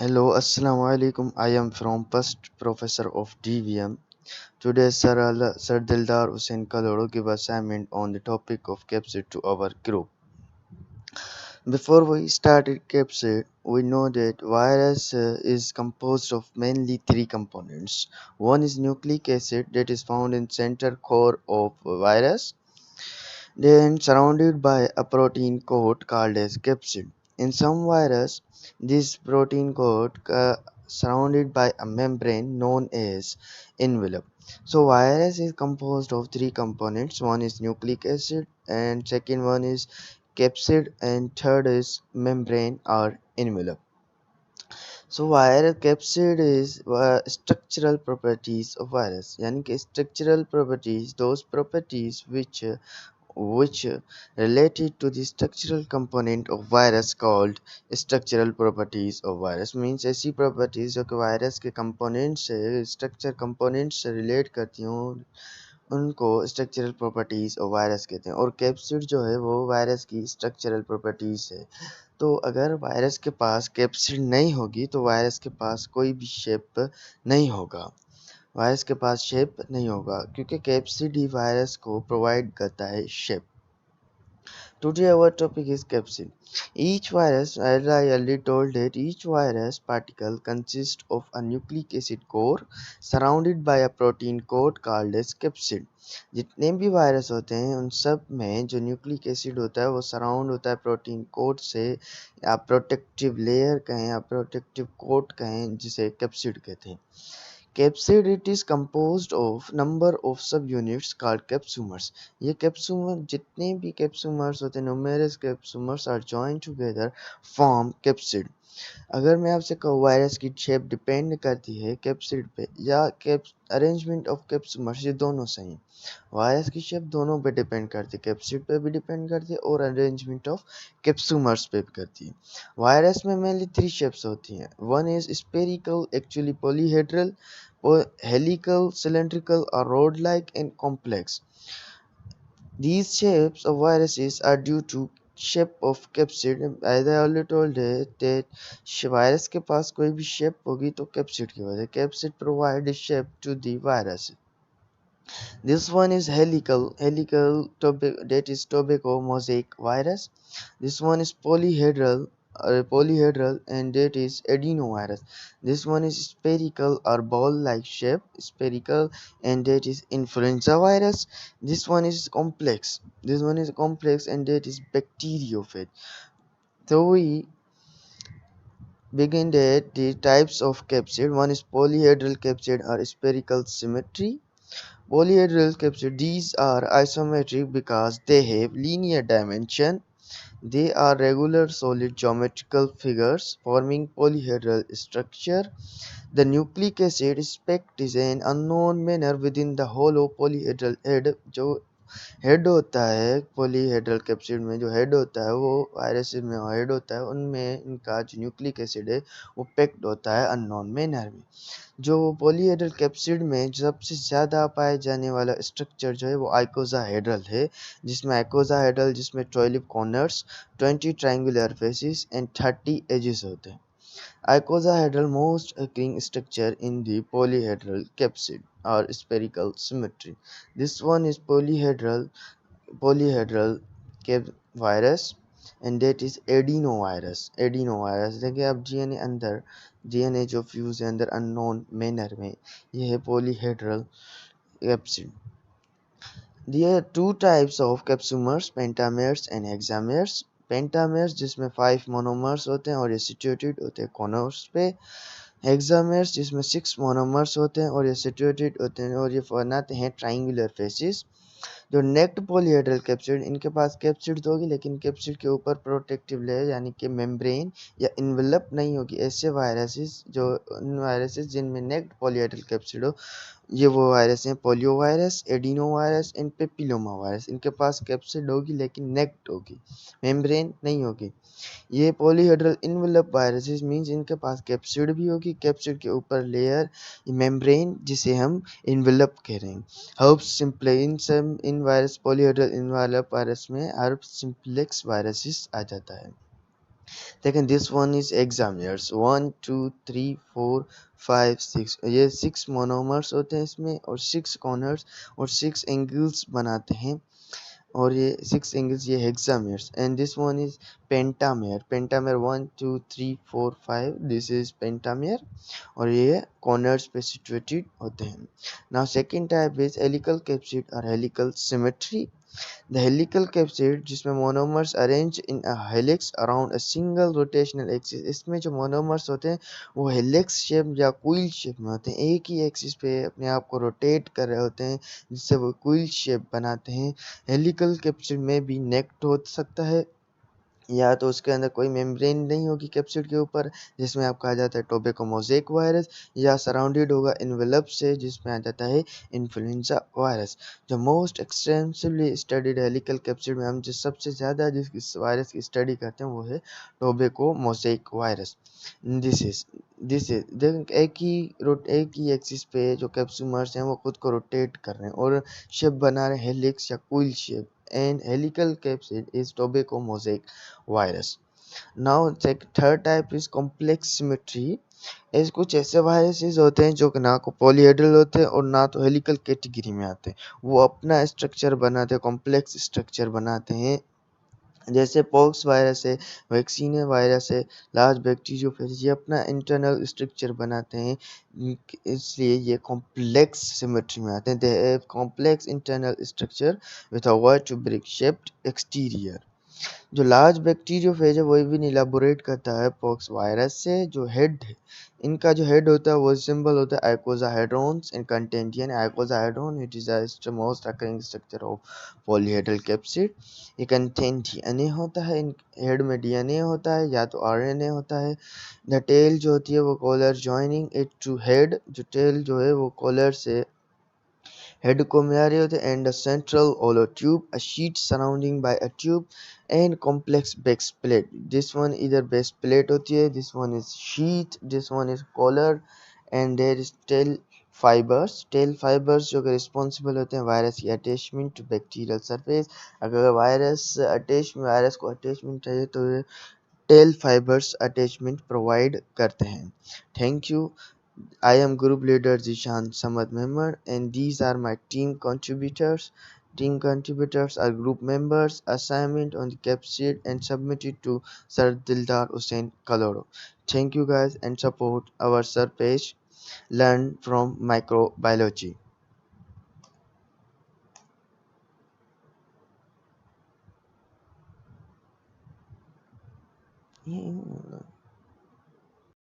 Hello, Assalamu alaikum. I am from first professor of DVM. Today, Sir Dildar Hussain Kaloro give assignment on the topic of capsid to our group. Before we started capsid, we know that virus is composed of mainly three components. One is nucleic acid that is found in center core of virus, then surrounded by a protein coat called as capsid. In some virus, this protein coat surrounded by a membrane known as envelope. So virus is composed of three components. One is nucleic acid, and second one is capsid, and third is membrane or envelope. So virus capsid is structural properties of virus. यानी कि structural properties, those properties which related to the structural component of virus called structural properties of virus means ऐसी properties जो कि virus के component से structure component से relate करती हों उनको structural properties of virus कहते हैं और कैप्सिड जो है वो वायरस की structural properties है। तो अगर वायरस के पास कैप्सिड नहीं होगी तो वायरस के पास कोई भी शेप नहीं होगा। वायरस के पास शेप नहीं होगा क्योंकि कैप्सिड ही वायरस को प्रोवाइड करता है shape. Today our topic is capsid. Each virus, as I already told it, each virus particle consists of a nucleic acid core surrounded by a protein coat called as capsid. जितने भी virus होते हैं उन सब में जो nucleic acid होता है वो सराउंड होता है प्रोटीन कोट से या प्रोटेक्टिव लेयर कहें या प्रोटेक्टिव कोट कहें जिसे कैप्सिड कहते हैं। Capsid it is composed of number of subunits called capsomers. ये capsomer जितने भी capsomers होते हैं numerous capsomers are joined together form capsid. अगर मैं आपसे कहूँ वायरस की शेप डिपेंड करती है कैप्सिड पे या अरेंजमेंट ऑफ कैप्समर्स ये दोनों सही। वायरस की शेप दोनों पे डिपेंड करती है, कैप्सिड पे भी डिपेंड करती है और अरेंजमेंट ऑफ कैप्समर्स पे भी करती है। वायरस में मेनली थ्री शेप्स होती हैं। One is spherical actually polyhedral, helical, cylindrical or rod-like and complex. These shapes of viruses are due to shape of capsid. As I already told है that virus के पास कोई भी shape होगी तो capsid की वजह capsid provide shape to the virus. This one is that is tobacco mosaic virus. This one is polyhedral and that is adenovirus. This one is spherical or ball-like shape, spherical, and that is influenza virus. This one is complex. This one is complex and that is bacteriophage. So we begin that the types of capsid. One is polyhedral capsid or spherical symmetry. Polyhedral capsid, these are isometric because they have linear dimension. They are regular solid geometrical figures forming polyhedral structure. The nucleic acid spect is an unknown manner within the hollow polyhedral head. जो head होता है polyhedral capsid में, जो head होता है वो viruses में head होता है, उनमें इनका जो न्यूक्लिक एसिड है वो पैक्ड होता है अननोन मैनर में। जो पॉलीहेड्रल कैप्सिड में सबसे ज़्यादा पाए जाने वाला स्ट्रक्चर जो है वो आइकोसाहेड्रल है, जिसमें आइकोसाहेड्रल जिसमें 12 corners, 20 triangular faces and 30 edges होते हैं। Icosahedral most occurring structure in the polyhedral capsid or spherical symmetry. This one is polyhedral virus and that is adenovirus. Adenovirus देखिए अब डीएनए अंदर डीएनए जो फ्यूज है अंदर अननोन मैनर में, ये है polyhedral capsid. There are two types of capsomers, pentamers and hexamers. पेंटामेर्स जिसमें 5 मोनोमर्स होते हैं और ये सिचुएटेड होते हैं कॉर्नर्स पे। हेक्सामेर्स जिसमें 6 मोनोमर्स होते हैं और ये सिचुएटेड होते हैं और ये बनाते हैं ट्रायंगुलर फेसेस। जो नेक्ड पॉलीहेड्रल कैप्सिड, इनके पास कैप्सिड तो होगी लेकिन कैप्सिड के ऊपर प्रोटेक्टिव लेयर यानी कि मेम्ब्रेन या इन्वेलप नहीं होगी। ऐसे वायरसेस जो उन वायरसेस जिनमें नेक्ड पॉलीहेड्रल कैप्सिड हो, ये वो वायरस हैं polio virus, adeno virus and papilloma virus. इनके पास कैप्सिड होगी लेकिन नेक्ड होगी, मेम्ब्रेन नहीं होगी। ये पॉलीहेड्रल इन्वेलप वायरसेस मीन्स इनके पास कैप्सिड भी होगी, कैप्सिड के ऊपर लेयर मेम्ब्रेन जिसे हम इन्वेलप कह रहे हैं। हर्ब्स सिम्प्लेक्स इन वायरस पॉलीहेड्रल इन्वेलप वायरस में हर्ब्स सिम्प्लेक्स वायरसेस आ जाता है। लेकिन दिस वन इज examiners 1 2 3 4 5 6, ये 6 मोनोमर्स होते हैं इसमें, और 6 कॉर्नर्स और 6 एंगल्स बनाते हैं, और ये 6 एंगल्स ये hexamers. And this one is pentamer. Pentamer 1 2 3 4 5, this is pentamer, और ये कॉर्नर्स पे सिचुएटेड होते हैं। Now second type is helical capsid और helical symmetry. The helical capsid जिसमें monomers arrange in a helix around a single rotational axis, इसमें जो monomers होते हैं वो हेलिक्स शेप या क्विल शेप में होते हैं, एक ही एक्सिस पे अपने आप को रोटेट कर रहे होते हैं, जिससे वो क्विल शेप बनाते हैं। हेलिकल कैप्सिड में भी नेक्ट हो सकता है, या तो उसके अंदर कोई मेम्ब्रेन नहीं होगी कैप्सिड के ऊपर, जिसमें आप कहा जाता है टोबैको मोज़ेक वायरस, या सराउंडेड होगा इन्वेलप से, जिसमें आ जाता है इन्फ्लुएंजा वायरस। जो most extensively studied helical capsid में हम जिस सबसे ज़्यादा जिस वायरस की स्टडी करते हैं वो है tobacco mosaic virus. This is this is देख एक ही एक्सिस पे जो कैप्सूमर्स हैं वो खुद को रोटेट कर रहे हैं और शेप बना रहे हैं हेलिक्स या coil shape, and helical capsid is tobacco mosaic virus. Now third type is complex symmetry. ऐसे कुछ ऐसे वायरसेस होते हैं जो कि ना को पॉलीहेड्रल होते हैं और ना तो हेलिकल कैटेगरी में आते हैं, वो अपना स्ट्रक्चर बनाते हैं, कॉम्प्लेक्स स्ट्रक्चर बनाते हैं। जैसे पॉक्स वायरस है, वैक्सीनिया वायरस है, लार्ज बैक्टीरियोफेज, ये अपना इंटरनल स्ट्रक्चर बनाते हैं, इसलिए ये कॉम्प्लेक्स सिमेट्री में आते हैं। They have complex internal structure with a वर्टिब्रिक shaped exterior. जो लार्ज बैक्टीरियोफेज है वही भी इलाबोरेट करता है पॉक्स वायरस से। जो हेड है, इनका जो हेड होता है वो सिंबल होता है आइकोसाहेड्रॉन्स इन कंटेंट, यानी icosahedron it is the most occurring structure of polyhedral capsid. ये कंटेंट डीएनए होता है, इन हेड में डीएनए होता है या तो आरएनए होता है। द टेल जो होती है वो collar joining it to head, जो टेल जो है वो कॉलर से हेड को मिला रहे होते हैं, and a central hollow tube, a sheet surrounding by a tube and complex base plate. This one either base plate होती है, this one is sheath, this one is collar, and there is tail fibers. tail fibers जो कि responsible होते हैं virus की attachment to bacterial surface. अगर virus को attachment चाहिए तो टेल फाइबर्स अटैचमेंट प्रोवाइड करते हैं। Thank you. I am group leader Zishan Samad Member, and these are my team contributors. Team contributors are group members, assignment on the capsid and submitted to Sir Dildar Hussain Kaloro. Thank you guys and support our Sir page. Learn from microbiology. Yeah.